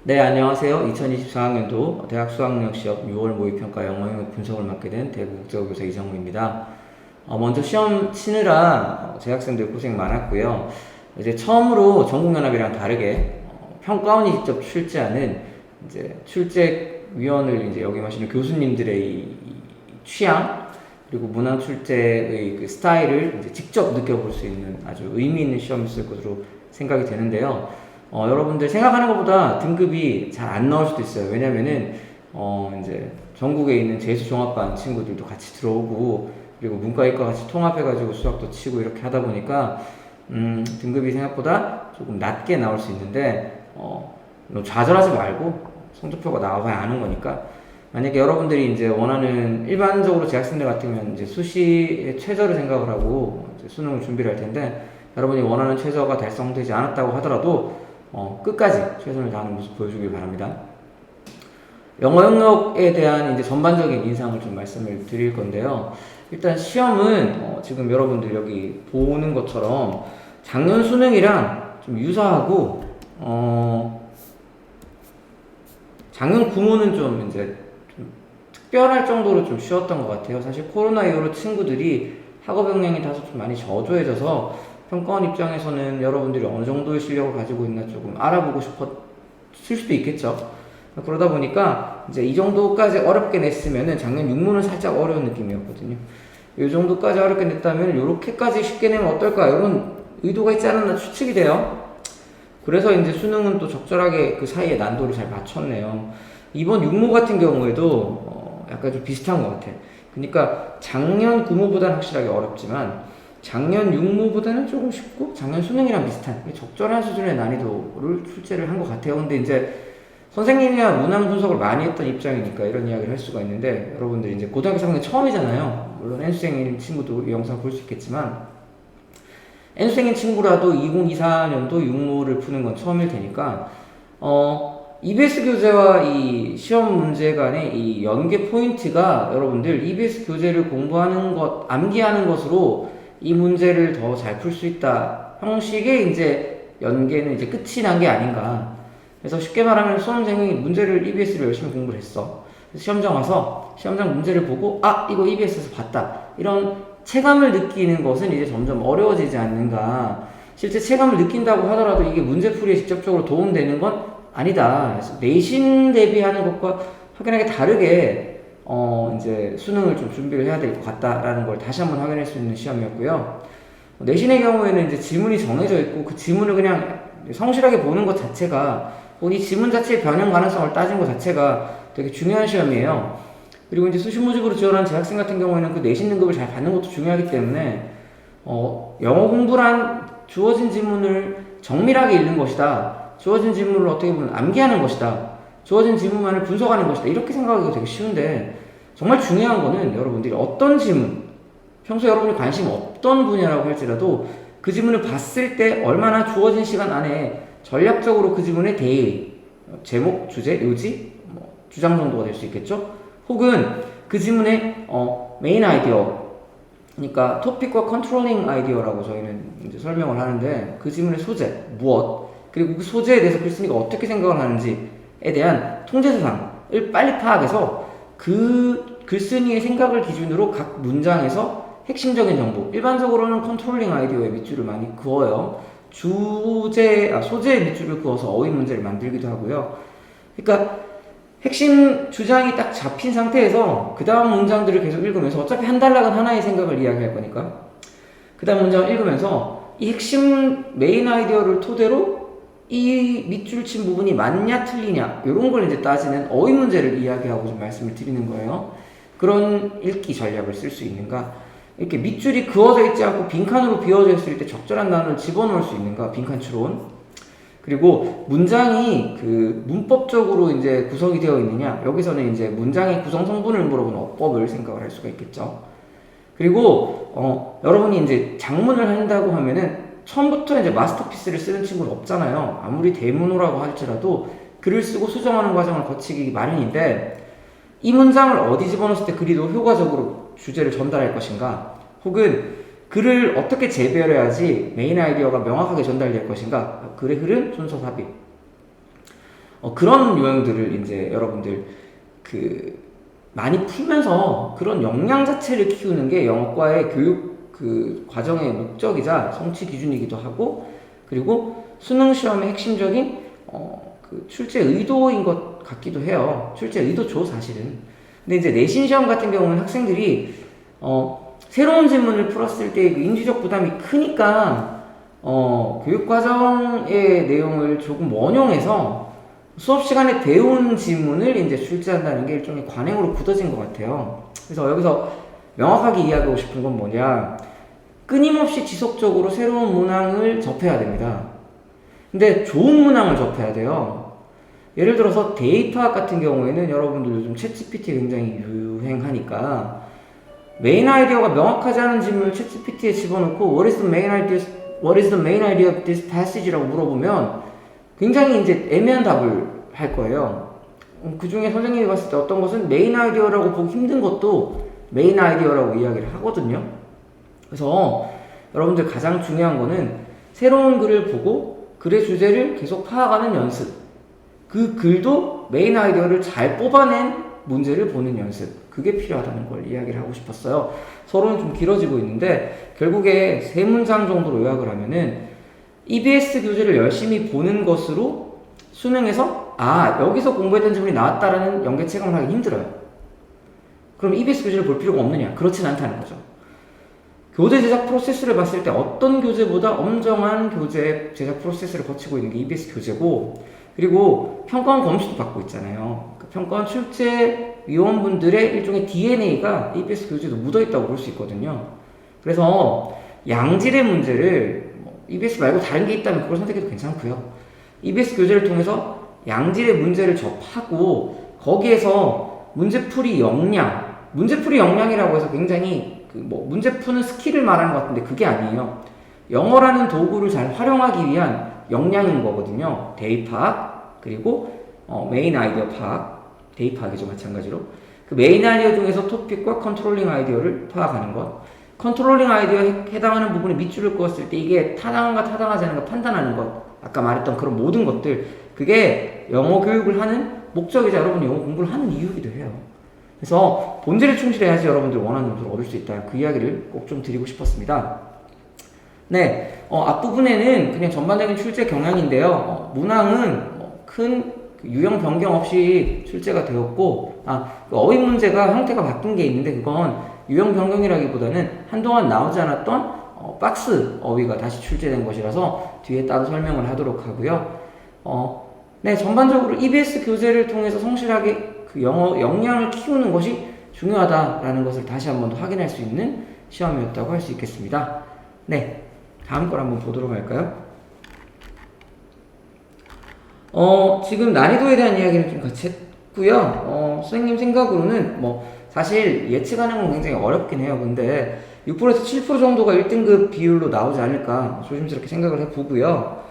네, 안녕하세요. 2024학년도 대학 수학능력 시험 6월 모의평가 영어 영역 분석을 맡게 된 대구 국제고교사 이정우입니다. 먼저 시험 치느라 재학생들 고생 많았고요. 이제 처음으로 전국연합이랑 다르게 평가원이 직접 출제하는 이제 출제위원을 이제 역임하시는 교수님들의 이 취향 그리고 문항 출제의 그 스타일을 이제 직접 느껴볼 수 있는 아주 의미 있는 시험이었을 것으로 생각이 되는데요. 여러분들 생각하는 것보다 등급이 잘 안 나올 수도 있어요. 왜냐면은, 이제 전국에 있는 재수종합반 친구들도 같이 들어오고, 그리고 문과이과 같이 통합해가지고 수학도 치고 이렇게 하다 보니까, 등급이 생각보다 조금 낮게 나올 수 있는데, 너무 좌절하지 말고 성적표가 나와봐야 아는 거니까, 만약에 여러분들이 이제 원하는 일반적으로 재학생들 같으면 이제 수시의 최저를 생각을 하고 이제 수능을 준비를 할 텐데, 여러분이 원하는 최저가 달성되지 않았다고 하더라도 끝까지 최선을 다하는 모습 보여주길 바랍니다. 영어 영역에 대한 이제 전반적인 인상을 좀 말씀을 드릴 건데요. 일단 시험은 지금 여러분들 여기 보는 것처럼 작년 수능이랑 좀 유사하고 작년 구문은 좀 이제 좀 특별할 정도로 좀 쉬웠던 것 같아요. 사실 코로나 이후로 친구들이 학업 역량이 다소 좀 많이 저조해져서 평가원 입장에서는 여러분들이 어느 정도의 실력을 가지고 있나 조금 알아보고 싶었을 수도 있겠죠. 그러다 보니까 이제 이 정도까지 어렵게 냈으면은 작년 6문은 살짝 어려운 느낌이었거든요. 이 정도까지 어렵게 냈다면 이렇게까지 쉽게 내면 어떨까 이런 의도가 있지 않았나 추측이 돼요. 그래서 이제 수능은 또 적절하게 그 사이에 난도를 잘 맞췄네요. 이번 6모 같은 경우에도 약간 좀 비슷한 것 같아. 그러니까 작년 9모보다는 확실하게 어렵지만 작년 6모보다는 조금 쉽고 작년 수능이랑 비슷한 적절한 수준의 난이도를 출제를 한 것 같아요. 근데 이제 선생님이야 문항 분석을 많이 했던 입장이니까 이런 이야기를 할 수가 있는데 여러분들이 이제 고등학교 3학년 처음이잖아요. 물론 N수생인 친구도 이 영상 볼 수 있겠지만 N수생인 친구라도 2024년도 6모를 푸는 건 처음일 테니까 EBS 교재와 이 시험 문제 간의 이 연계 포인트가 여러분들 EBS 교재를 공부하는 것, 암기하는 것으로 이 문제를 더 잘 풀 수 있다 형식의 이제 연계는 이제 끝이 난 게 아닌가. 그래서 쉽게 말하면 수험생이 문제를 EBS로 열심히 공부를 했어. 시험장 와서 시험장 문제를 보고 이거 EBS에서 봤다 이런 체감을 느끼는 것은 이제 점점 어려워지지 않는가. 실제 체감을 느낀다고 하더라도 이게 문제풀이에 직접적으로 도움되는 건 아니다. 그래서 내신 대비하는 것과 확연하게 다르게 이제 수능을 좀 준비를 해야 될 것 같다라는 걸 다시 한번 확인할 수 있는 시험이었고요. 내신의 경우에는 이제 지문이 정해져 있고 그 지문을 그냥 성실하게 보는 것 자체가 이 지문 자체의 변형 가능성을 따진 것 자체가 되게 중요한 시험이에요. 그리고 이제 수시 모집으로 지원한 재학생 같은 경우에는 그 내신 등급을 잘 받는 것도 중요하기 때문에 영어 공부란 주어진 지문을 정밀하게 읽는 것이다. 주어진 지문을 어떻게 보면 암기하는 것이다. 주어진 지문만을 분석하는 것이다. 이렇게 생각하기가 되게 쉬운데 정말 중요한 거는 여러분들이 어떤 지문, 평소에 여러분이 관심 없던 분야라고 할지라도 그 지문을 봤을 때 얼마나 주어진 시간 안에 전략적으로 그 지문에 대해 제목, 주제, 요지, 주장 정도가 될 수 있겠죠? 혹은 그 지문의 메인 아이디어, 그러니까 토픽과 컨트롤링 아이디어라고 저희는 이제 설명을 하는데 그 지문의 소재, 무엇, 그리고 그 소재에 대해서 글쓴이가 어떻게 생각을 하는지에 대한 통제사상을 빨리 파악해서 그 글쓴이의 생각을 기준으로 각 문장에서 핵심적인 정보, 일반적으로는 컨트롤링 아이디어에 밑줄을 많이 그어요. 소재에 밑줄을 그어서 어휘 문제를 만들기도 하고요. 그러니까 핵심 주장이 딱 잡힌 상태에서 그 다음 문장들을 계속 읽으면서 어차피 한 단락은 하나의 생각을 이야기할 거니까 그 다음 문장을 읽으면서 이 핵심 메인 아이디어를 토대로 이 밑줄 친 부분이 맞냐 틀리냐 이런 걸 이제 따지는 어휘 문제를 이야기하고 좀 말씀을 드리는 거예요. 그런 읽기 전략을 쓸 수 있는가? 이렇게 밑줄이 그어져 있지 않고 빈칸으로 비워져 있을 때 적절한 단어를 집어넣을 수 있는가? 빈칸 추론. 그리고 문장이 그 문법적으로 이제 구성이 되어 있느냐? 여기서는 이제 문장의 구성 성분을 물어보는 어법을 생각을 할 수가 있겠죠. 그리고 여러분이 이제 작문을 한다고 하면은 처음부터 이제 마스터피스를 쓰는 친구는 없잖아요. 아무리 대문호라고 할지라도 글을 쓰고 수정하는 과정을 거치기 마련인데 이 문장을 어디 집어넣었을 때 글이 더 효과적으로 주제를 전달할 것인가, 혹은 글을 어떻게 재배열해야지 메인 아이디어가 명확하게 전달될 것인가, 글의 흐름, 순서, 삽입. 그런 유형들을 이제 여러분들 많이 풀면서 그런 역량 자체를 키우는 게 영어과의 교육 과정의 목적이자 성취 기준이기도 하고, 그리고 수능 시험의 핵심적인 출제 의도인 것 같기도 해요. 출제 의도죠, 사실은. 근데 이제 내신 시험 같은 경우는 학생들이 새로운 질문을 풀었을 때 그 인지적 부담이 크니까 교육 과정의 내용을 조금 원용해서 수업 시간에 배운 지문을 이제 출제한다는 게 일종의 관행으로 굳어진 것 같아요. 그래서 여기서 명확하게 이야기하고 싶은 건 뭐냐, 끊임없이 지속적으로 새로운 문항을 접해야 됩니다. 근데 좋은 문항을 접해야 돼요. 예를 들어서 데이터학 같은 경우에는 여러분들 요즘 챗GPT 굉장히 유행하니까 메인 아이디어가 명확하지 않은 질문을 챗GPT에 집어넣고 What is the main idea of this passage라고 물어보면 굉장히 이제 애매한 답을 할 거예요. 그 중에 선생님이 봤을 때 어떤 것은 메인 아이디어라고 보기 힘든 것도 메인 아이디어라고 이야기를 하거든요. 그래서 여러분들 가장 중요한 거는 새로운 글을 보고 글의 주제를 계속 파악하는 연습, 그 글도 메인 아이디어를 잘 뽑아낸 문제를 보는 연습, 그게 필요하다는 걸 이야기를 하고 싶었어요. 서론은 좀 길어지고 있는데 결국에 3문장 정도로 요약을 하면은 EBS 교재를 열심히 보는 것으로 수능에서 여기서 공부했던 질문이 나왔다라는 연계 체감을 하기 힘들어요. 그럼 EBS 교재를 볼 필요가 없느냐? 그렇진 않다는 거죠. 교재 제작 프로세스를 봤을 때 어떤 교재보다 엄정한 교재 제작 프로세스를 거치고 있는 게 EBS 교재고, 그리고 평가원 검수도 받고 있잖아요. 그 평가원 출제위원분들의 일종의 DNA가 EBS 교재도 묻어있다고 볼 수 있거든요. 그래서 양질의 문제를 EBS 말고 다른 게 있다면 그걸 선택해도 괜찮고요. EBS 교재를 통해서 양질의 문제를 접하고 거기에서 문제풀이 역량이라고 해서 굉장히 문제 푸는 스킬을 말하는 것 같은데 그게 아니에요. 영어라는 도구를 잘 활용하기 위한 역량인 거거든요. 대입 파악, 그리고 메인 아이디어 파악, 대입 파악이죠, 마찬가지로. 그 메인 아이디어 중에서 토픽과 컨트롤링 아이디어를 파악하는 것, 컨트롤링 아이디어에 해당하는 부분에 밑줄을 그었을 때 이게 타당한가 타당하지 않은가 판단하는 것, 아까 말했던 그런 모든 것들, 그게 영어 교육을 하는 목적이자 여러분이 영어 공부를 하는 이유이기도 해요. 그래서 본질에 충실해야지 여러분들 원하는 점수를 얻을 수 있다. 그 이야기를 꼭 좀 드리고 싶었습니다. 네, 앞부분에는 그냥 전반적인 출제 경향인데요. 문항은 큰 유형 변경 없이 출제가 되었고, 그 어휘 문제가 형태가 바뀐 게 있는데 그건 유형 변경이라기보다는 한동안 나오지 않았던 박스 어휘가 다시 출제된 것이라서 뒤에 따로 설명을 하도록 하고요. 네, 전반적으로 EBS 교재를 통해서 성실하게 그 영어 역량을 키우는 것이 중요하다라는 것을 다시 한번 더 확인할 수 있는 시험이었다고 할 수 있겠습니다. 네, 다음 걸 한번 보도록 할까요? 지금 난이도에 대한 이야기를 좀 같이 했고요. 선생님 생각으로는 사실 예측하는 건 굉장히 어렵긴 해요. 근데 6%에서 7% 정도가 1등급 비율로 나오지 않을까 조심스럽게 생각을 해보고요.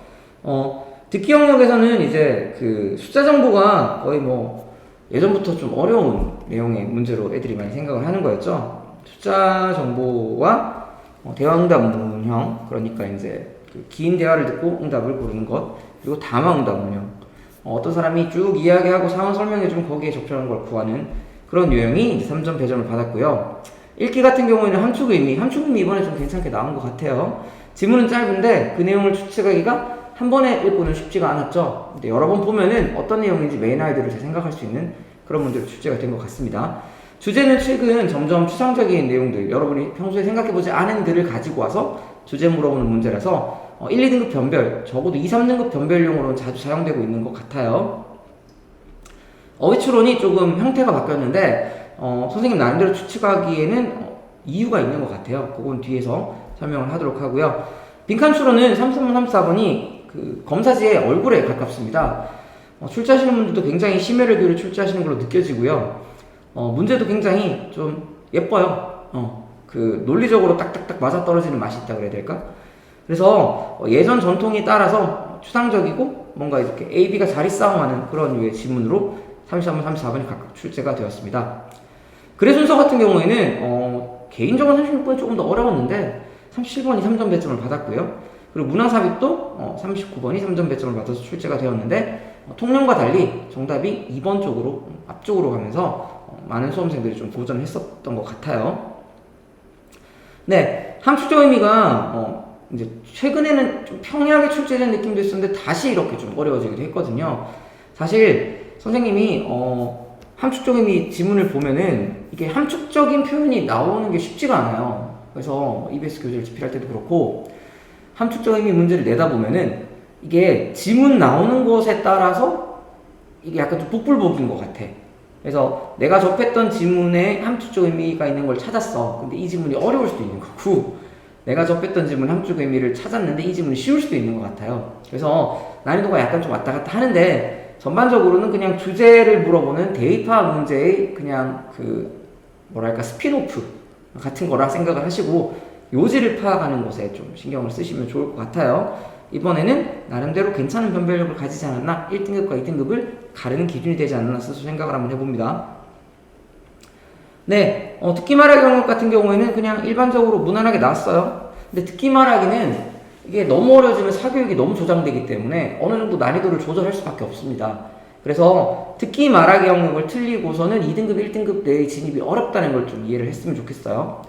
듣기 영역에서는 이제 그 숫자 정보가 거의 예전부터 좀 어려운 내용의 문제로 애들이 많이 생각을 하는 거였죠. 숫자 정보와 대화응답 문형, 그러니까 이제 그 긴 대화를 듣고 응답을 고르는 것, 그리고 담화응답 문형, 어떤 사람이 쭉 이야기하고 상황 설명해주면 거기에 적절한 걸 구하는 그런 유형이 이제 3점 배점을 받았고요. 읽기 같은 경우에는 함축 의미 이번에 좀 괜찮게 나온 것 같아요. 지문은 짧은데 그 내용을 추측하기가 한 번에 읽고는 쉽지가 않았죠. 근데 여러 번 보면은 어떤 내용인지 메인 아이디어를 잘 생각할 수 있는 그런 문제로 출제가 된 것 같습니다. 주제는 최근 점점 추상적인 내용들, 여러분이 평소에 생각해보지 않은 글을 가지고 와서 주제 물어보는 문제라서 1, 2등급 변별, 적어도 2, 3등급 변별용으로는 자주 사용되고 있는 것 같아요. 어휘 추론이 조금 형태가 바뀌었는데 선생님 나름대로 추측하기에는 이유가 있는 것 같아요. 그건 뒤에서 설명을 하도록 하고요. 빈칸 추론은 3, 4번이 그 검사지의 얼굴에 가깝습니다. 출제하시는 분들도 굉장히 심혈을 기울여 출제하시는 걸로 느껴지고요. 문제도 굉장히 좀 예뻐요. 그 논리적으로 딱딱딱 맞아떨어지는 맛이 있다 그래야 될까? 그래서 예전 전통에 따라서 추상적이고 뭔가 이렇게 A, B가 자리 싸움하는 그런 류의 지문으로 33번, 34번이 각각 출제가 되었습니다. 글의 순서 같은 경우에는 개인적으로 36번이 조금 더 어려웠는데 37번이 3점 배점을 받았고요. 그리고 문항 삽입도 39번이 3점 배점을 받아서 출제가 되었는데 통념과 달리 정답이 2번 쪽으로 앞쪽으로 가면서 많은 수험생들이 좀 도전했었던 것 같아요. 네, 함축적 의미가 이제 최근에는 좀 평이하게 출제된 느낌도 있었는데 다시 이렇게 좀 어려워지기도 했거든요. 사실 선생님이 함축적 의미 지문을 보면은 이게 함축적인 표현이 나오는 게 쉽지가 않아요. 그래서 EBS 교재를 집필할 때도 그렇고 함축적 의미 문제를 내다 보면은 이게 지문 나오는 것에 따라서 이게 약간 좀 복불복인 것 같아. 그래서 내가 접했던 지문에 함축적 의미가 있는 걸 찾았어. 근데 이 지문이 어려울 수도 있는 거고, 내가 접했던 지문 함축 의미를 찾았는데 이 지문이 쉬울 수도 있는 것 같아요. 그래서 난이도가 약간 좀 왔다 갔다 하는데 전반적으로는 그냥 주제를 물어보는 대입화 문제의 그냥 뭐랄까 스피노프 같은 거라 생각을 하시고 요지를 파악하는 것에 좀 신경을 쓰시면 좋을 것 같아요. 이번에는 나름대로 괜찮은 변별력을 가지지 않았나, 1등급과 2등급을 가르는 기준이 되지 않았나 스스로 생각을 한번 해봅니다. 네, 듣기 말하기 영역 같은 경우에는 그냥 일반적으로 무난하게 나왔어요. 근데 듣기 말하기는 이게 너무 어려워지면 사교육이 너무 조장되기 때문에 어느 정도 난이도를 조절할 수밖에 없습니다. 그래서 듣기 말하기 영역을 틀리고서는 2등급, 1등급 내에 진입이 어렵다는 걸 좀 이해를 했으면 좋겠어요.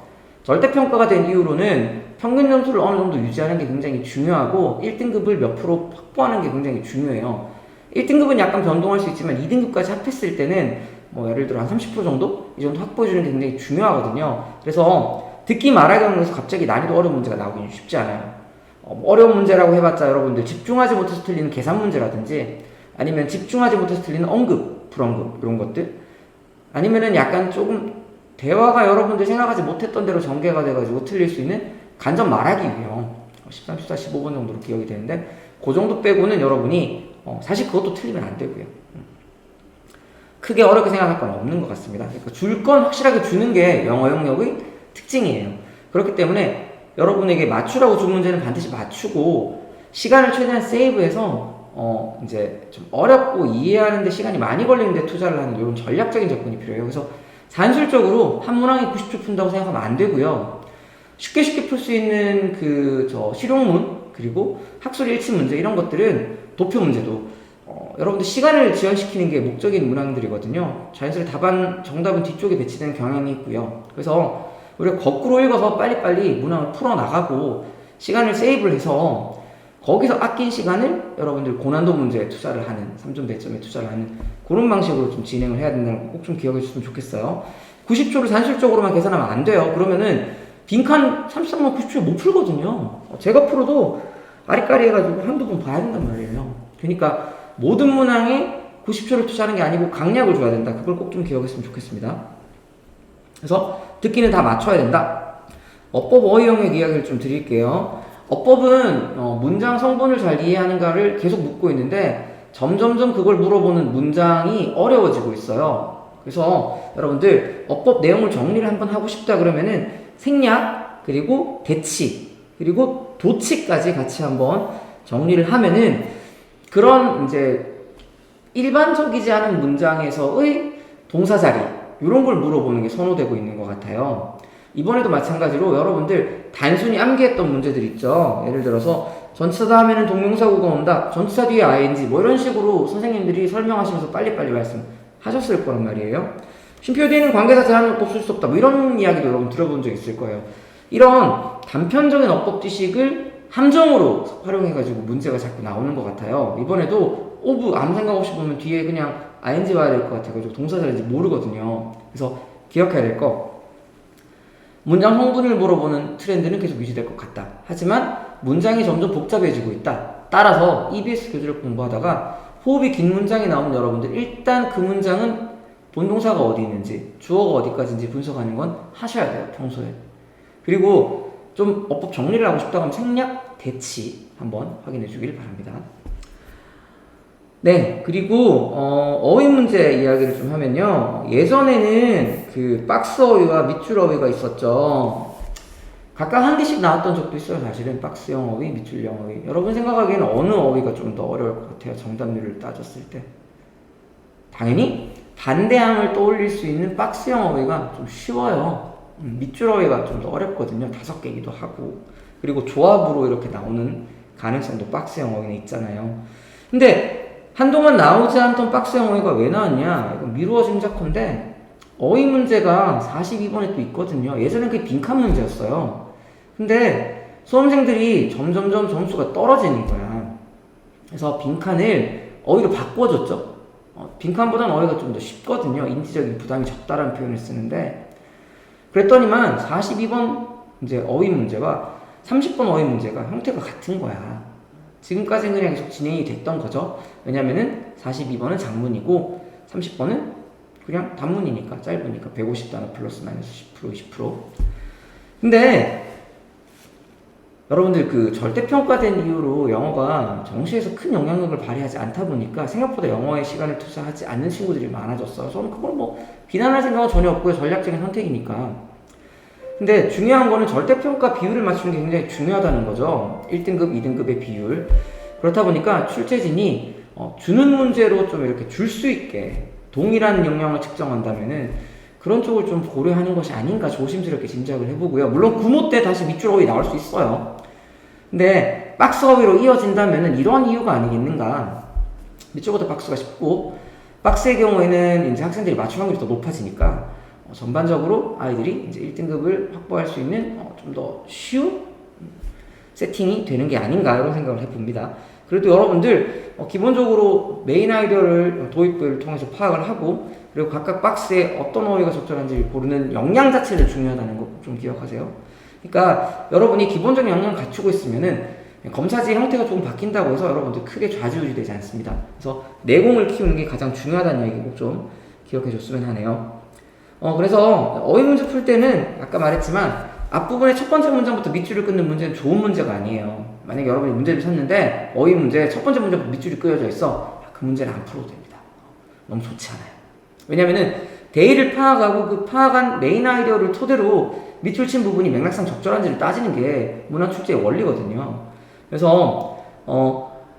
절대평가가 된 이후로는 평균 점수를 어느 정도 유지하는 게 굉장히 중요하고 1등급을 몇 프로 확보하는 게 굉장히 중요해요. 1등급은 약간 변동할 수 있지만 2등급까지 합했을 때는 뭐 예를 들어 한 30% 정도? 이 정도 확보해주는 게 굉장히 중요하거든요. 그래서 듣기 말하기 영역에서 갑자기 난이도 어려운 문제가 나오기는 쉽지 않아요. 어려운 문제라고 해봤자 여러분들 집중하지 못해서 틀리는 계산 문제라든지 아니면 집중하지 못해서 틀리는 언급, 불언급 이런 것들 아니면은 약간 조금 대화가 여러분들 생각하지 못했던 대로 전개가 돼가지고 틀릴 수 있는 간접 말하기 유형 13, 14, 15번 정도로 기억이 되는데 그 정도 빼고는 여러분이 사실 그것도 틀리면 안 되고요. 크게 어렵게 생각할 건 없는 것 같습니다. 그러니까 줄 건 확실하게 주는 게 영어 영역의 특징이에요. 그렇기 때문에 여러분에게 맞추라고 준 문제는 반드시 맞추고 시간을 최대한 세이브해서 이제 좀 어렵고 이해하는데 시간이 많이 걸리는데 투자를 하는 이런 전략적인 접근이 필요해요. 그래서 산술적으로 한 문항에 90초 푼다고 생각하면 안 되고요. 쉽게 풀 수 있는 실용문 그리고 학술 일치 문제 이런 것들은 도표 문제도 여러분들 시간을 지연시키는 게 목적인 문항들이거든요. 자연스레 정답은 뒤쪽에 배치되는 경향이 있고요. 그래서 우리가 거꾸로 읽어서 빨리빨리 문항을 풀어나가고 시간을 세이브를 해서 거기서 아낀 시간을 여러분들 고난도 문제에 투자를 하는 3점 배점에 투자를 하는 그런 방식으로 좀 진행을 해야 된다는 거 꼭 좀 기억해 주셨으면 좋겠어요. 90초를 산술적으로만 계산하면 안 돼요. 그러면은 빈칸 33만 90초에 못 풀거든요. 제가 풀어도 아리까리 해가지고 한두 번 봐야 된단 말이에요. 그러니까 모든 문항에 90초를 투자하는 게 아니고 강약을 줘야 된다. 그걸 꼭 좀 기억했으면 좋겠습니다. 그래서 듣기는 다 맞춰야 된다. 어법 어휘 영역 이야기를 좀 드릴게요. 어법은 문장 성분을 잘 이해하는가를 계속 묻고 있는데 점점점 그걸 물어보는 문장이 어려워지고 있어요. 그래서 여러분들 어법 내용을 정리를 한번 하고 싶다 그러면은 생략 그리고 대치 그리고 도치까지 같이 한번 정리를 하면은 그런 이제 일반적이지 않은 문장에서의 동사 자리 이런 걸 물어보는 게 선호되고 있는 것 같아요. 이번에도 마찬가지로 여러분들 단순히 암기했던 문제들 있죠. 예를 들어서 전치사 다음에는 동명사구가 온다. 전치사 뒤에 ing 뭐 이런 식으로 선생님들이 설명하시면서 빨리빨리 말씀하셨을 거란 말이에요. 쉼표 뒤에는 관계사 제한요법 쓸 수 없다. 뭐 이런 이야기도 여러분 들어본 적 있을 거예요. 이런 단편적인 어법 지식을 함정으로 활용해가지고 문제가 자꾸 나오는 것 같아요. 이번에도 오브 아무 생각 없이 보면 뒤에 그냥 ing 와야 될 것 같아가지고 동사 자리인지 모르거든요. 그래서 기억해야 될 거. 문장 성분을 물어보는 트렌드는 계속 유지될 것 같다. 하지만 문장이 점점 복잡해지고 있다. 따라서 EBS 교재를 공부하다가 호흡이 긴 문장이 나오면 여러분들 일단 그 문장은 본동사가 어디 있는지 주어가 어디까지인지 분석하는 건 하셔야 돼요. 평소에. 그리고 좀 어법 정리를 하고 싶다고 하면 생략, 대치 한번 확인해 주길 바랍니다. 네, 그리고 어휘 문제 이야기를 좀 하면요. 예전에는 그 박스 어휘와 밑줄 어휘가 있었죠. 각각 한 개씩 나왔던 적도 있어요. 사실은 박스형 어휘, 밑줄형 어휘. 여러분 생각하기에는 어느 어휘가 좀 더 어려울 것 같아요. 정답률을 따졌을 때. 당연히 반대항을 떠올릴 수 있는 박스형 어휘가 좀 쉬워요. 밑줄 어휘가 좀 더 어렵거든요. 5개이기도 하고. 그리고 조합으로 이렇게 나오는 가능성도 박스형 어휘는 있잖아요. 근데 한동안 나오지 않던 박스형 어휘가 왜 나왔냐? 이건 미루어진 작건데 어휘 문제가 42번에 또 있거든요. 예전엔 그게 빈칸 문제였어요. 근데 수험생들이 점점점 점수가 떨어지는 거야. 그래서 빈칸을 어휘로 바꿔줬죠. 빈칸보다는 어휘가 좀 더 쉽거든요. 인지적인 부담이 적다라는 표현을 쓰는데 그랬더니만 42번 이제 어휘 문제와 30번 어휘 문제가 형태가 같은 거야. 지금까지는 그냥 계속 진행이 됐던 거죠. 왜냐면은 42번은 장문이고 30번은 그냥 단문이니까 짧으니까 150단어 플러스 마이너스 10% 20%. 근데 여러분들 그 절대평가된 이유로 영어가 정시에서 큰 영향력을 발휘하지 않다 보니까 생각보다 영어에 시간을 투자하지 않는 친구들이 많아졌어요. 저는 그걸 뭐 비난할 생각은 전혀 없고요. 전략적인 선택이니까. 근데 중요한 거는 절대평가 비율을 맞추는 게 굉장히 중요하다는 거죠. 1등급, 2등급의 비율. 그렇다 보니까 출제진이 주는 문제로 좀 이렇게 줄 수 있게 동일한 영역을 측정한다면은 그런 쪽을 좀 고려하는 것이 아닌가 조심스럽게 짐작을 해보고요. 물론 구모 때 다시 밑줄 어휘 나올 수 있어요. 근데 박스 어휘로 이어진다면은 이러한 이유가 아니겠는가. 밑줄보다 박스가 쉽고 박스의 경우에는 이제 학생들이 맞출 확률이 더 높아지니까 전반적으로 아이들이 이제 1등급을 확보할 수 있는 좀 더 쉬운 세팅이 되는 게 아닌가 이런 생각을 해봅니다. 그래도 여러분들 기본적으로 메인 아이디어를 도입부를 통해서 파악을 하고 그리고 각각 박스에 어떤 어휘가 적절한지를 고르는 역량 자체를 중요하다는 거 좀 기억하세요. 그러니까 여러분이 기본적인 역량을 갖추고 있으면은 검사지의 형태가 조금 바뀐다고 해서 여러분들 크게 좌지우지 되지 않습니다. 그래서 내공을 키우는 게 가장 중요하다는 얘기 꼭 좀 기억해 줬으면 하네요. 그래서 어휘 문제 풀 때는 아까 말했지만 앞부분의 첫 번째 문장부터 밑줄을 끊는 문제는 좋은 문제가 아니에요. 만약에 여러분이 문제를 찾는데 어휘 문제 첫 번째 문제부터 밑줄이 끊어져 있어. 그 문제는 안 풀어도 됩니다. 너무 좋지 않아요. 왜냐면은 대의를 파악하고 그 파악한 메인 아이디어를 토대로 밑줄 친 부분이 맥락상 적절한지를 따지는 게 문학 출제의 원리거든요. 그래서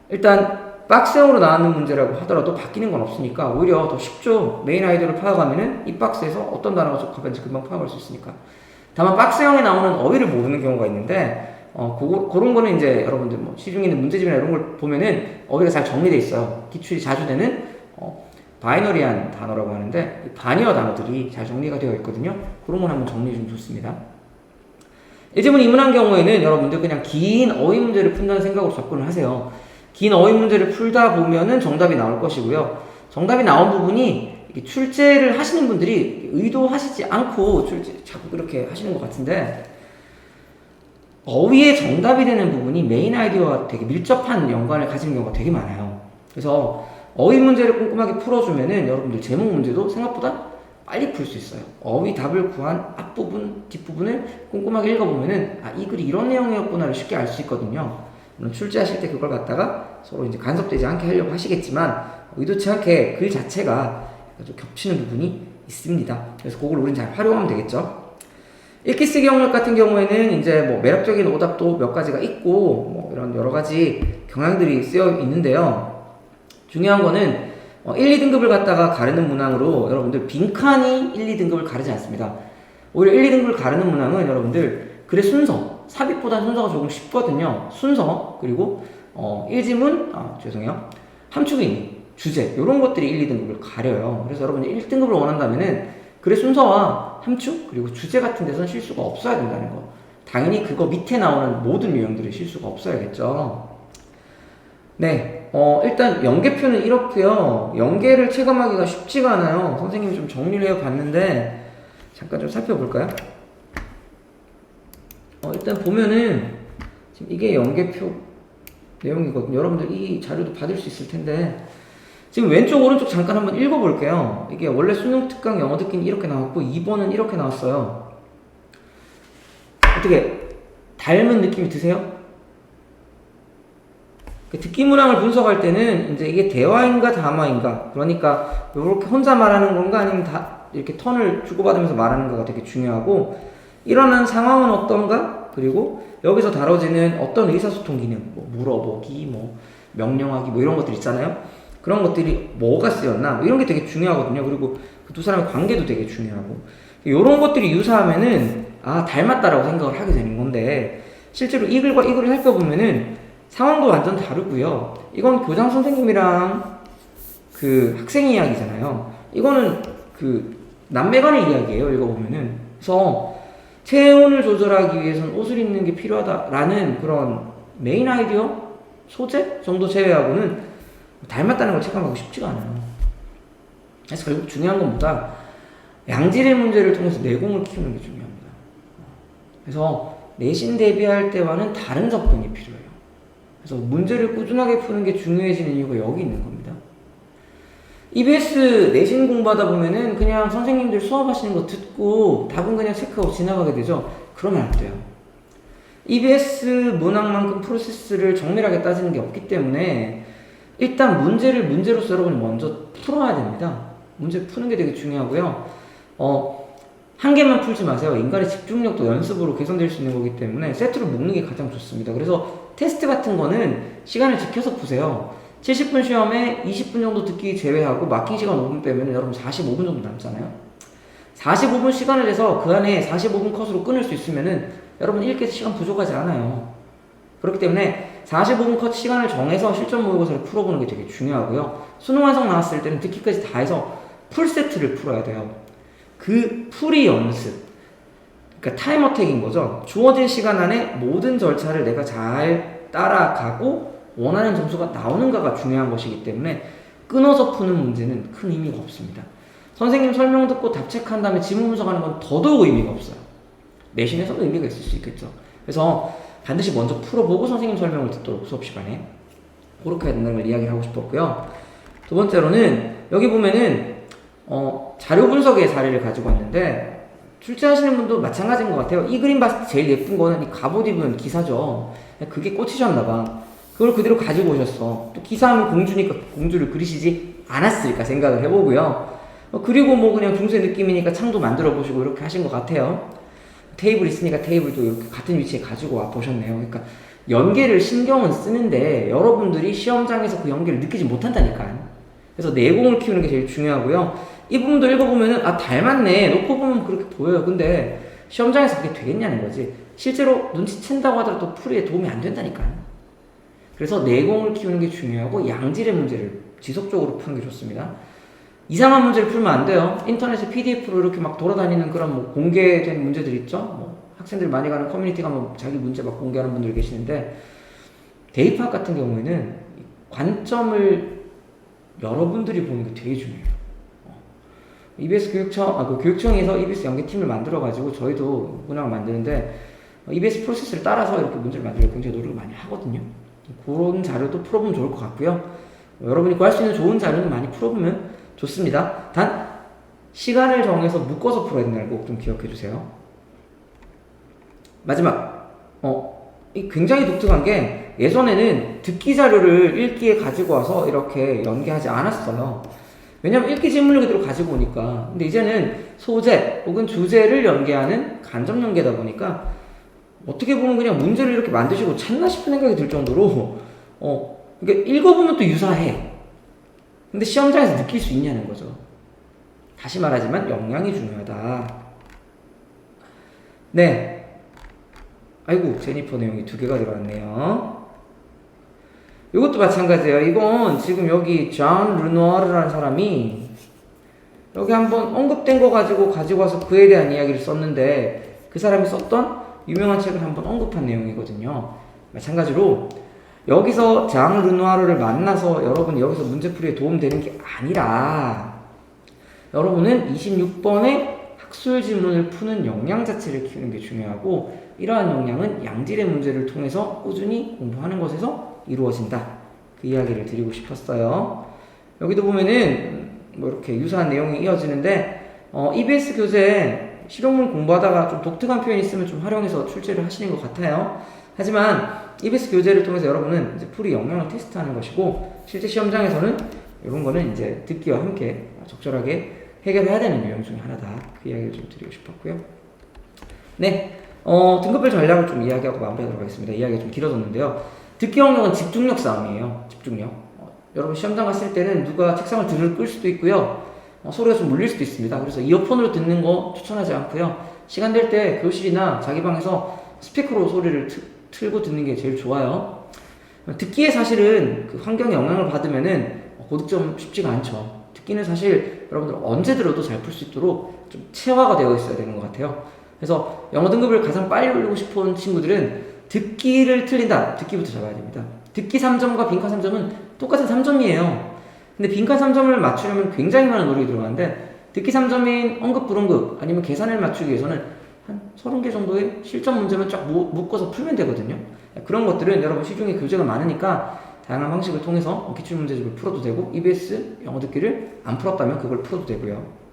일단 박스형으로 나왔는 문제라고 하더라도 바뀌는 건 없으니까 오히려 더 쉽죠. 메인 아이디어를 파악하면은 이 박스에서 어떤 단어가 적합한지 금방 파악할 수 있으니까. 다만 박스형에 나오는 어휘를 모르는 경우가 있는데 그런 거는 이제 여러분들 뭐 시중에 있는 문제집이나 이런 걸 보면은 어휘가 잘 정리되어 있어요. 기출이 자주 되는 바이너리한 단어라고 하는데 반의어 단어들이 잘 정리가 되어 있거든요. 그런 건 한번 정리해 주면 좋습니다. 1지문 2문한 경우에는 여러분들 그냥 긴 어휘 문제를 푼다는 생각으로 접근을 하세요. 긴 어휘 문제를 풀다 보면은 정답이 나올 것이고요. 정답이 나온 부분이 출제를 하시는 분들이 의도하시지 않고 자꾸 그렇게 하시는 것 같은데 어휘의 정답이 되는 부분이 메인 아이디어와 되게 밀접한 연관을 가지는 경우가 되게 많아요. 그래서 어휘 문제를 꼼꼼하게 풀어주면은 여러분들 제목 문제도 생각보다 빨리 풀 수 있어요. 어휘 답을 구한 앞부분, 뒷부분을 꼼꼼하게 읽어보면은 이 글이 이런 내용이었구나를 쉽게 알 수 있거든요. 물론 출제하실 때 그걸 갖다가 서로 이제 간섭되지 않게 하려고 하시겠지만 의도치 않게 글 자체가 좀 겹치는 부분이 있습니다. 그래서 그걸 우린 잘 활용하면 되겠죠. 읽기 쓰기 영역 같은 경우에는 이제 뭐 매력적인 오답도 몇 가지가 있고 뭐 이런 여러 가지 경향들이 쓰여 있는데요. 중요한 거는 1, 2등급을 갖다가 가르는 문항으로 여러분들 빈칸이 1, 2등급을 가르지 않습니다. 오히려 1, 2등급을 가르는 문항은 여러분들 글의 순서, 삽입보다 순서가 조금 쉽거든요. 순서, 그리고 1지문, 함축 의미, 주제 이런 것들이 1, 2등급을 가려요. 그래서 여러분이 1등급을 원한다면은 글의 순서와 함축 그리고 주제 같은 데서는 실수가 없어야 된다는 거. 당연히 그거 밑에 나오는 모든 유형들의 실수가 없어야겠죠. 네, 일단 연계표는 이렇고요. 연계를 체감하기가 쉽지가 않아요. 선생님이 좀 정리를 해봤는데 잠깐 좀 살펴볼까요? 일단 보면은 지금 이게 연계표 내용이거든요. 여러분들 이 자료도 받을 수 있을 텐데 지금 왼쪽 오른쪽 잠깐 한번 읽어볼게요. 이게 원래 수능 특강 영어 듣기는 이렇게 나왔고 2번은 이렇게 나왔어요. 어떻게 닮은 느낌이 드세요? 듣기 문항을 분석할 때는 이제 이게 대화인가 담화인가, 그러니까 이렇게 혼자 말하는 건가 아니면 다 이렇게 턴을 주고받으면서 말하는가가 되게 중요하고, 일어난 상황은 어떤가, 그리고 여기서 다뤄지는 어떤 의사소통 기능, 뭐 물어보기, 뭐 명령하기, 뭐 이런 것들 있잖아요. 그런 것들이 뭐가 쓰였나, 뭐 이런 게 되게 중요하거든요. 그리고 그 두 사람의 관계도 되게 중요하고, 이런 것들이 유사하면은 닮았다라고 생각을 하게 되는 건데, 실제로 이 글과 이 글을 살펴보면은 상황도 완전 다르고요. 이건 교장 선생님이랑 그 학생 이야기잖아요. 이거는 그 남매 간의 이야기예요. 읽어보면은. 그래서 체온을 조절하기 위해서는 옷을 입는 게 필요하다라는 그런 메인 아이디어, 소재 정도 제외하고는 닮았다는 걸 체감하기 쉽지가 않아요. 그래서 결국 중요한 건 뭐다? 양질의 문제를 통해서 내공을 키우는 게 중요합니다. 그래서 내신 대비할 때와는 다른 접근이 필요해요. 그래서 문제를 꾸준하게 푸는 게 중요해지는 이유가 여기 있는 겁니다. EBS 내신 공부하다 보면은 그냥 선생님들 수업하시는 거 듣고 답은 그냥 체크하고 지나가게 되죠. 그러면 안 돼요. EBS 문항만큼 프로세스를 정밀하게 따지는 게 없기 때문에 일단 문제를 문제로서 여러분이 먼저 풀어야 됩니다. 문제 푸는 게 되게 중요하고요. 한 개만 풀지 마세요. 인간의 집중력도 연습으로 개선될 수 있는 거기 때문에 세트로 묶는 게 가장 좋습니다. 그래서 테스트 같은 거는 시간을 지켜서 푸세요. 70분 시험에 20분 정도 듣기 제외하고 마킹 시간 5분 빼면 여러분 45분 정도 남잖아요. 45분 시간을 내서 그 안에 45분 컷으로 끊을 수 있으면은 여러분 읽기 시간 부족하지 않아요. 그렇기 때문에 45분 컷 시간을 정해서 실전 모의고사를 풀어보는 게 되게 중요하고요. 수능 완성 나왔을 때는 듣기까지 다 해서 풀 세트를 풀어야 돼요. 그 풀이 연습, 그러니까 타임 어택인 거죠. 주어진 시간 안에 모든 절차를 내가 잘 따라가고 원하는 점수가 나오는가가 중요한 것이기 때문에 끊어서 푸는 문제는 큰 의미가 없습니다. 선생님 설명 듣고 답 체크한 다음에 지문 분석하는 건 더더욱 의미가 없어요. 내신에서도 의미가 있을 수 있겠죠. 그래서 반드시 먼저 풀어보고 선생님 설명을 듣도록 수업 시간에 그렇게 해야 된다는 걸 이야기를 하고 싶었고요. 두 번째로는 여기 보면은 자료 분석의 사례를 가지고 왔는데 출제하시는 분도 마찬가지인 것 같아요. 이 그림 봤을 때 제일 예쁜 거는 이 갑옷 입은 기사죠. 그게 꽂히셨나봐. 그걸 그대로 가지고 오셨어. 또 기사하면 공주니까 공주를 그리시지 않았을까 생각을 해보고요. 그리고 뭐 그냥 중세 느낌이니까 창도 만들어 보시고 이렇게 하신 것 같아요. 테이블 있으니까 테이블도 이렇게 같은 위치에 가지고 와 보셨네요. 그러니까 연계를 신경은 쓰는데 여러분들이 시험장에서 그 연계를 느끼지 못한다니까요. 그래서 내공을 키우는 게 제일 중요하고요. 이 부분도 읽어보면은 아 닮았네 놓고 보면 그렇게 보여요. 근데 시험장에서 그게 되겠냐는 거지. 실제로 눈치챈다고 하더라도 풀이에 도움이 안 된다니까요. 그래서 내공을 키우는 게 중요하고 양질의 문제를 지속적으로 푸는 게 좋습니다. 이상한 문제를 풀면 안 돼요. 인터넷에 PDF로 이렇게 막 돌아다니는 그런 뭐 공개된 문제들 있죠. 뭐 학생들 많이 가는 커뮤니티 가면 자기 문제 막 공개하는 분들 계시는데 대입학 같은 경우에는 관점을 여러분들이 보는 게 되게 중요해요. EBS 교육청에서 EBS 연계팀을 만들어가지고 저희도 문항을 만드는데 EBS 프로세스를 따라서 이렇게 문제를 만들려고 굉장히 노력을 많이 하거든요. 그런 자료도 풀어보면 좋을 것 같고요. 여러분이 구할 수 있는 좋은 자료는 많이 풀어보면 좋습니다. 단 시간을 정해서 묶어서 풀어야 된다는 거 꼭 좀 기억해 주세요. 마지막 이 굉장히 독특한 게 예전에는 듣기 자료를 읽기에 가지고 와서 이렇게 연계하지 않았어요. 왜냐면 읽기 지문을 그대로 가지고 오니까. 근데 이제는 소재 혹은 주제를 연계하는 간접 연계다 보니까 어떻게 보면 그냥 문제를 이렇게 만드시고 찾나 싶은 생각이 들 정도로 그러니까 읽어보면 또 유사해. 근데 시험장에서 느낄 수 있냐는 거죠. 다시 말하지만 역량이 중요하다. 네. 아이고 제니퍼 내용이 2개가 들어왔네요. 이것도 마찬가지예요. 이건 지금 여기 존 르누아르라는 사람이 여기 한번 언급된 거 가지고 와서 그에 대한 이야기를 썼는데 그 사람이 썼던 유명한 책을 한번 언급한 내용이거든요. 마찬가지로 여기서 장 르누아르를 만나서 여러분이 여기서 문제풀이에 도움되는 게 아니라 여러분은 26번의 학술 지문을 푸는 역량 자체를 키우는 게 중요하고 이러한 역량은 양질의 문제를 통해서 꾸준히 공부하는 것에서 이루어진다. 그 이야기를 드리고 싶었어요. 여기도 보면은 뭐 이렇게 유사한 내용이 이어지는데 EBS 교재 실용문 공부하다가 좀 독특한 표현이 있으면 좀 활용해서 출제를 하시는 것 같아요. 하지만 EBS 교재를 통해서 여러분은 이제 풀이 역량을 테스트하는 것이고 실제 시험장에서는 이런 거는 이제 듣기와 함께 적절하게 해결해야 되는 내용 중에 하나다. 그 이야기를 좀 드리고 싶었고요. 네, 등급별 전략을 좀 이야기하고 마무리하도록 하겠습니다. 이야기가 좀 길어졌는데요. 듣기 역량은 집중력 싸움이에요. 집중력. 여러분 시험장 갔을 때는 누가 책상을 들을 끌 수도 있고요. 소리가 좀 울릴 수도 있습니다. 그래서 이어폰으로 듣는 거 추천하지 않고요. 시간 될 때 교실이나 자기 방에서 스피커로 소리를 틀고 듣는 게 제일 좋아요. 듣기에 사실은 그 환경에 영향을 받으면은 고득점 쉽지가 않죠. 듣기는 사실 여러분들 언제 들어도 잘 풀 수 있도록 좀 체화가 되어 있어야 되는 것 같아요. 그래서 영어 등급을 가장 빨리 올리고 싶은 친구들은 듣기를 틀린다. 듣기부터 잡아야 됩니다. 듣기 3점과 빈칸 3점은 똑같은 3점이에요. 근데 빈칸 3점을 맞추려면 굉장히 많은 노력이 들어가는데 듣기 3점인 언급, 불언급 아니면 계산을 맞추기 위해서는 한 30개 정도의 실전 문제만 쫙 묶어서 풀면 되거든요. 그런 것들은 여러분 시중에 교재가 많으니까 다양한 방식을 통해서 기출문제집을 풀어도 되고 EBS 영어 듣기를 안 풀었다면 그걸 풀어도 되고요.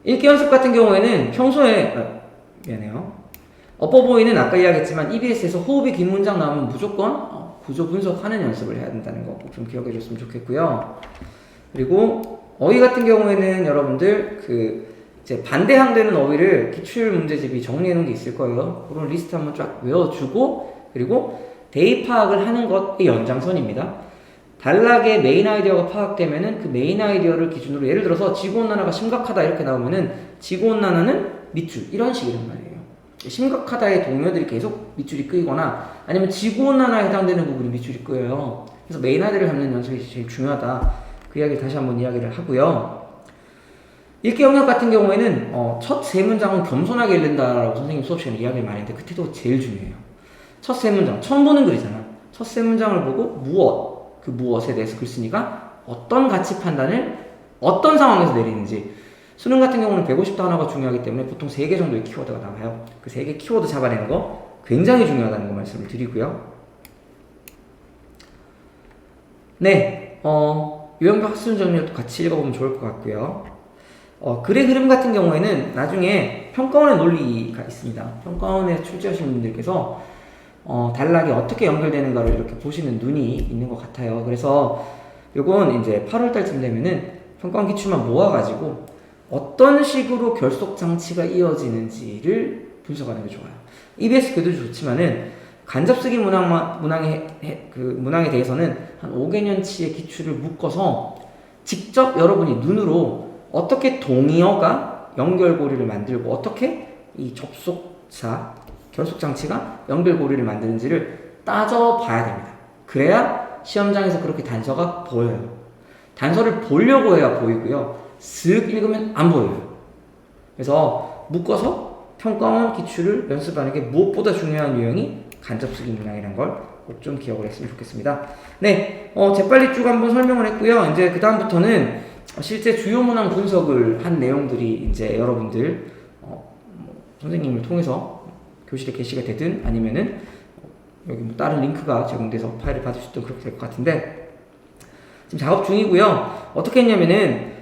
읽기 연습 같은 경우에는 평소에 미안해요. 어퍼보이는 아까 이야기했지만 EBS에서 호흡이 긴 문장 나오면 무조건 구조 분석하는 연습을 해야 된다는 거 꼭 좀 기억해 줬으면 좋겠고요. 그리고 어휘 같은 경우에는 여러분들 이제 반대항되는 어휘를 기출 문제집이 정리해 놓은 게 있을 거예요. 그런 리스트 한번 쫙 외워주고 그리고 대입 파악을 하는 것의 연장선입니다. 단락의 메인 아이디어가 파악되면은 그 메인 아이디어를 기준으로 예를 들어서 지구온난화가 심각하다 이렇게 나오면은 지구온난화는 밑줄 이런 식이란 말이에요. 심각하다의 동료들이 계속 밑줄이 끄이거나 아니면 지구온난화에 해당되는 부분이 밑줄이 끄여요. 그래서 메인 아이디어를 잡는 연습이 제일 중요하다. 그 이야기를 다시 한번 이야기를 하고요. 읽기 영역 같은 경우에는 첫 세 문장은 겸손하게 읽는다라고 선생님 수업 시간에 이야기를 많이 했는데 그때도 제일 중요해요. 첫 세 문장, 처음 보는 글이잖아. 첫 세 문장을 보고 그 무엇에 대해서 글 쓰니까 어떤 가치 판단을 어떤 상황에서 내리는지. 수능 같은 경우는 150단어가 중요하기 때문에 보통 3개 정도의 키워드가 나와요. 그 3개 키워드 잡아내는 거 굉장히 중요하다는 거 말씀을 드리고요. 네, 유형별 학습 정리도 같이 읽어보면 좋을 것 같고요. 글의 흐름 같은 경우에는 나중에 평가원의 논리가 있습니다. 평가원에 출제하신 분들께서 단락이 어떻게 연결되는가를 이렇게 보시는 눈이 있는 것 같아요. 그래서 요건 이제 8월달쯤 되면은 평가원 기출만 모아가지고 어떤 식으로 결속 장치가 이어지는지를 분석하는 게 좋아요. EBS 교도 좋지만은 간접쓰기 문항에 대해서는 한 5개년치의 기출을 묶어서 직접 여러분이 눈으로 어떻게 동의어가 연결고리를 만들고 어떻게 이 접속사 결속 장치가 연결고리를 만드는지를 따져봐야 됩니다. 그래야 시험장에서 그렇게 단서가 보여요. 단서를 보려고 해야 보이고요. 쓱 읽으면 안 보여요. 그래서 묶어서 평가원 기출을 연습하는 게 무엇보다 중요한 유형이 간접쓰기 문항이라는 걸 꼭 좀 기억을 했으면 좋겠습니다. 네, 재빨리 쭉 한번 설명을 했고요. 이제 그 다음부터는 실제 주요 문항 분석을 한 내용들이 이제 여러분들 선생님을 통해서 교실에 게시가 되든 아니면은 여기 뭐 다른 링크가 제공돼서 파일을 받을 수 있도록 그렇게 될 것 같은데 지금 작업 중이고요. 어떻게 했냐면은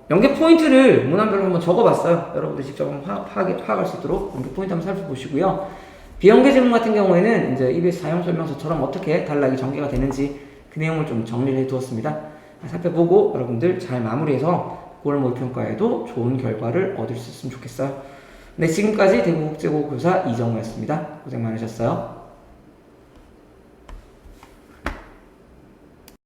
연계 포인트를 문항별로 한번 적어봤어요. 여러분들 직접 한번 파악할 수 있도록 연계 포인트 한번 살펴보시고요. 비연계 지문 같은 경우에는 이제 EBS 사용 설명서처럼 어떻게 단락이 전개가 되는지 그 내용을 좀 정리를 해두었습니다. 살펴보고 여러분들 잘 마무리해서 9월 모의평가에도 좋은 결과를 얻을 수 있으면 좋겠어요. 네, 지금까지 대구국제고교사 이정우였습니다. 고생 많으셨어요.